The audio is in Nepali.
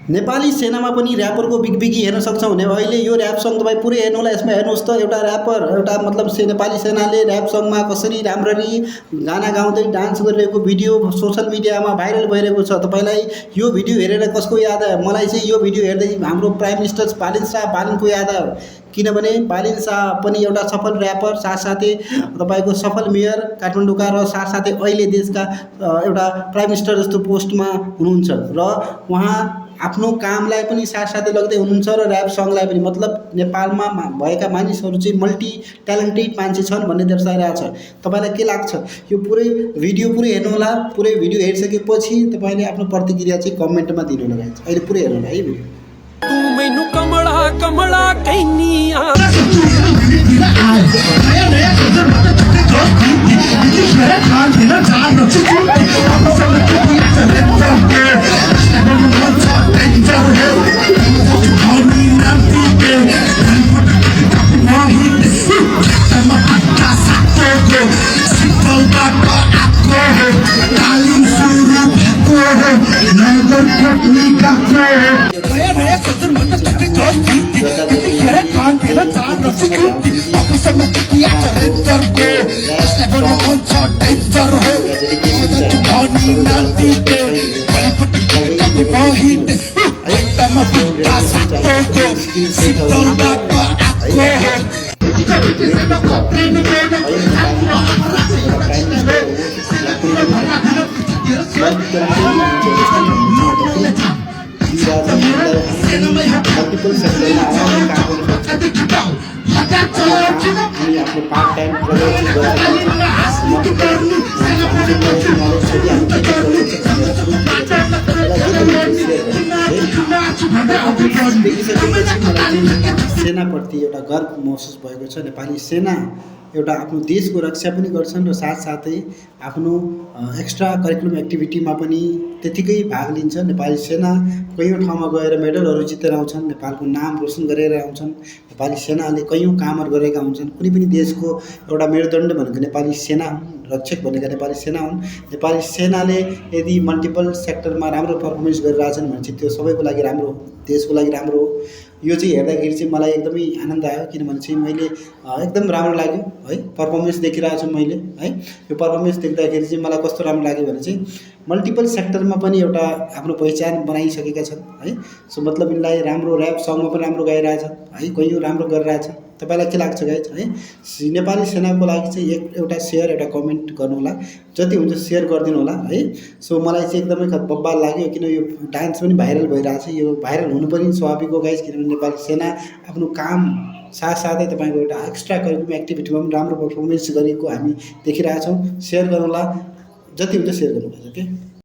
नेपाली सेनामा पनि ऱ्यापरको बिगबिगी हेर्न सक्छौँ भने अहिले यो ऱ्याप सङ तपाईँ पुरै हेर्नु होला। यसमा हेर्नुहोस् त एउटा ऱ्यापर एउटा मतलब नेपाली सेनाले ऱ्याप सङमा कसरी राम्ररी गाना गाउँदै डान्स गरिरहेको भिडियो सोसल मिडियामा भाइरल भइरहेको छ। तपाईँलाई यो भिडियो हेरेर कसको याद आयो? मलाई चाहिँ यो भिडियो हेर्दै हाम्रो प्राइम मिनिस्टर बालिनको याद आयो। किनभने बालिन शाह पनि एउटा सफल ऱ्यापर, साथसाथै तपाईँको सफल मेयर काठमाडौँका र साथसाथै अहिले देशका एउटा प्राइम मिनिस्टर जस्तो पोस्टमा हुनुहुन्छ र उहाँ आफ्नो कामलाई पनि साथसाथै लग्दै हुनुहुन्छ र ऱ्याप सङलाई पनि। मतलब नेपालमा भएका मानिसहरू चाहिँ मल्टी ट्यालेन्टेड मान्छे छन् भन्ने दर्शाइरहेको छ। तपाईँलाई के लाग्छ? यो पुरै भिडियो पुरै हेर्नुहोला। पुरै भिडियो हेरिसकेपछि तपाईँले आफ्नो प्रतिक्रिया चाहिँ कमेन्टमा दिनु होला। अहिले पुरै हेर्नु होला है भिडियो। तू मैनू कमला कमला कहनी आफ्नो पार्ट टाइम सेनाप्रति एउटा गर्व महसुस भएको छ। नेपाली सेना एउटा आफ्नो देशको रक्षा पनि गर्छन् र साथसाथै आफ्नो एक्स्ट्रा करिकुलम एक्टिभिटीमा पनि त्यतिकै भाग लिन्छन्। नेपाली सेना कैयौँ ठाउँमा गएर मेडलहरू जितेर आउँछन्, नेपालको नाम रोशन गरेर आउँछन्। नेपाली सेनाले कैयौँ कामहरू गरेका हुन्छन्। कुनै पनि देशको एउटा मेरुदण्ड भनेको नेपाली सेना हुन्, रक्षक भनेका नेपाली सेना हुन्। नेपाली सेनाले यदि मल्टिपल सेक्टरमा राम्रो पर्फर्मेन्स गरिरहेछन् भने चाहिँ त्यो सबैको लागि राम्रो हो, देशको लागि राम्रो हो। यो चाहिँ हेर्दाखेरि चाहिँ मलाई एकदमै आनन्द आयो। किनभने चाहिँ मैले एकदम राम्रो लाग्यो है, पर्फर्मेन्स देखिरहेको छु मैले है। यो पर्फर्मेन्स देख्दाखेरि चाहिँ मलाई कस्तो राम्रो लाग्यो भने चाहिँ मल्टिपल सेक्टरमा पनि एउटा आफ्नो पहिचान बनाइसकेका छन् है। सो मतलब यिनलाई राम्रो ऱ्याप सङमा पनि राम्रो गाइरहेछन् है, कैयौँ राम्रो गरिरहेछन्। तपाईँलाई के लाग्छ गाइज है? नेपाली सेनाको लागि चाहिँ एउटा सेयर एउटा कमेन्ट गर्नु होला, जति हुन्छ सेयर गरिदिनु होला है। सो मलाई चाहिँ एकदमै बब्बाल लाग्यो, किन यो डान्स पनि भाइरल भइरहेको छ। यो भाइरल हुनु पनि स्वाभाविक हो गाइज, किनभने नेपाली सेना आफ्नो काम साथसाथै तपाईँको एउटा एक्स्ट्रा करिकुलम एक्टिभिटीमा पनि राम्रो पर्फर्मेन्स गरेको हामी देखिरहेछौँ। सेयर गर्नु होला, जति हुन्छ सेयर गर्नु होला। ओके।